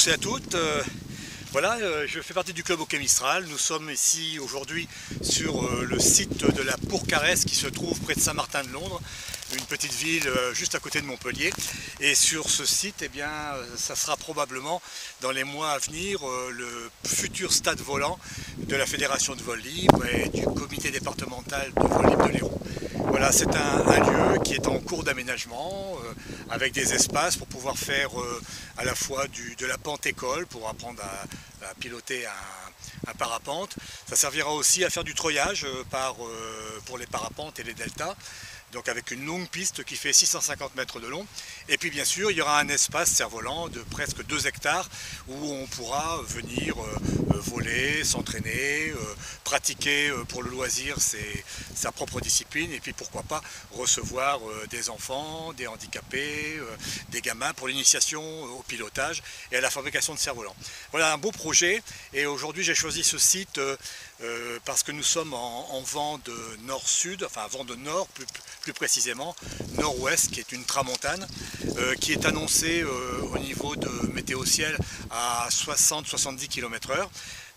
tous et à toutes. Voilà, je fais partie du club Hockey Mistral. Nous sommes ici aujourd'hui sur le site de la Pourcarès qui se trouve près de Saint-Martin-de-Londres, une petite ville juste à côté de Montpellier. Et sur ce site, eh bien, ça sera probablement dans les mois à venir le futur stade volant de la Fédération de vol libre et du comité départemental de vol libre de l'Hérault. Voilà, c'est un lieu qui est en cours d'aménagement avec des espaces pour pouvoir faire à la fois de la pente-école pour apprendre à piloter un parapente. Ça servira aussi à faire du treuillage pour les parapentes et les deltas. Donc avec une longue piste qui fait 650 mètres de long. Et puis bien sûr, il y aura un espace cerf-volant de presque 2 hectares où on pourra venir voler, s'entraîner, pratiquer pour le loisir sa propre discipline et puis pourquoi pas recevoir des enfants, des handicapés, des gamins pour l'initiation au pilotage et à la fabrication de cerfs-volants. Voilà un beau projet et aujourd'hui j'ai choisi ce site parce que nous sommes en vent de nord-sud, enfin vent de nord plus précisément, nord-ouest qui est une tramontane qui est annoncée au niveau de météo ciel à 60-70 km/h.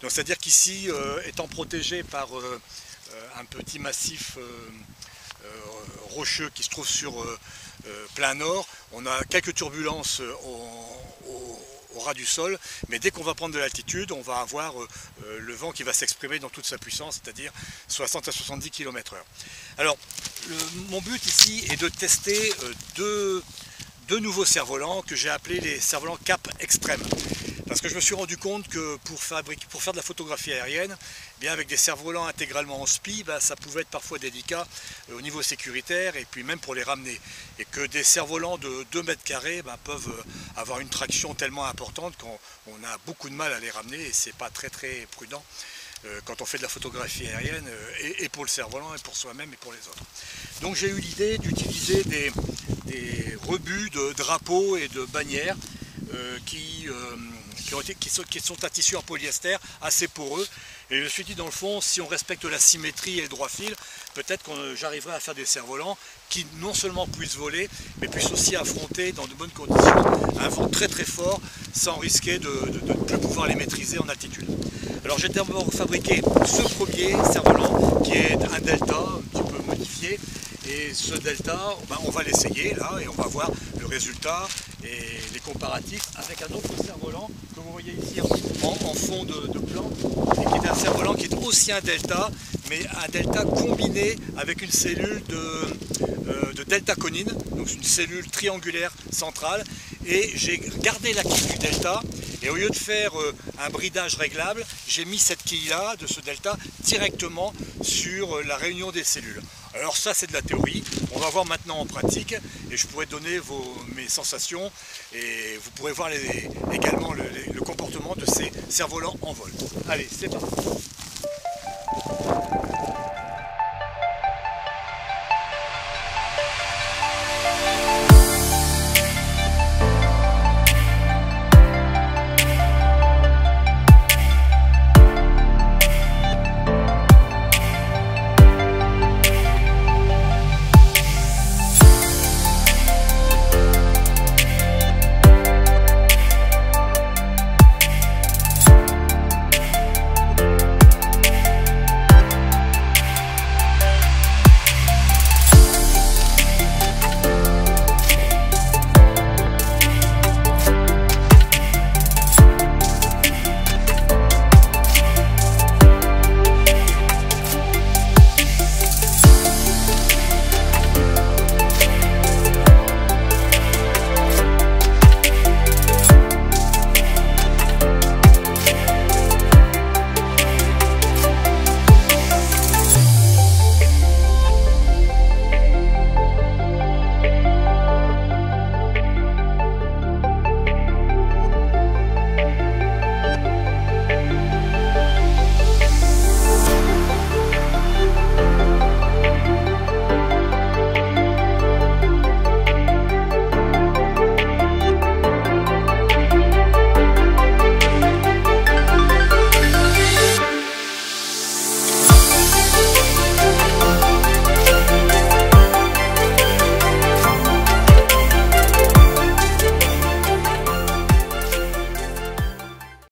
Donc c'est à dire qu'ici étant protégé par un petit massif rocheux qui se trouve sur plein nord, on a quelques turbulences au ras du sol, mais dès qu'on va prendre de l'altitude, on va avoir le vent qui va s'exprimer dans toute sa puissance, c'est-à-dire 60 à 70 km/h. Alors, mon but ici est de tester deux nouveaux cerfs-volants que j'ai appelés les cerfs-volants Cap Extrême. Parce que je me suis rendu compte que pour faire de la photographie aérienne, eh bien avec des cerfs-volants intégralement en SPI, ça pouvait être parfois délicat au niveau sécuritaire et puis même pour les ramener. Et que des cerfs-volants de 2 mètres carrés peuvent avoir une traction tellement importante qu'on a beaucoup de mal à les ramener et c'est pas très prudent quand on fait de la photographie aérienne et pour le cerf-volant et pour soi-même et pour les autres. Donc j'ai eu l'idée d'utiliser des rebuts de drapeaux et de bannières qui sont à tissu en polyester assez poreux et je me suis dit dans le fond si on respecte la symétrie et le droit fil peut-être que j'arriverai à faire des cerfs-volants qui non seulement puissent voler mais puissent aussi affronter dans de bonnes conditions un vent très fort sans risquer de ne plus pouvoir les maîtriser en altitude. Alors j'ai d'abord fabriqué ce premier cerf-volant qui est un delta un petit peu modifié et ce delta on va l'essayer là et on va voir le résultat et les comparatifs avec un autre cerf-volant que vous voyez ici en fond de plan et qui est un cerf-volant qui est aussi un delta mais un delta combiné avec une cellule de delta conine, donc une cellule triangulaire centrale et j'ai gardé la quille du delta et au lieu de faire un bridage réglable, j'ai mis cette quille là de ce delta directement sur la réunion des cellules. Alors ça c'est de la théorie, on va voir maintenant en pratique et je pourrai donner mes sensations et vous pourrez voir également le comportement de ces cerfs-volants en vol. Allez, c'est parti.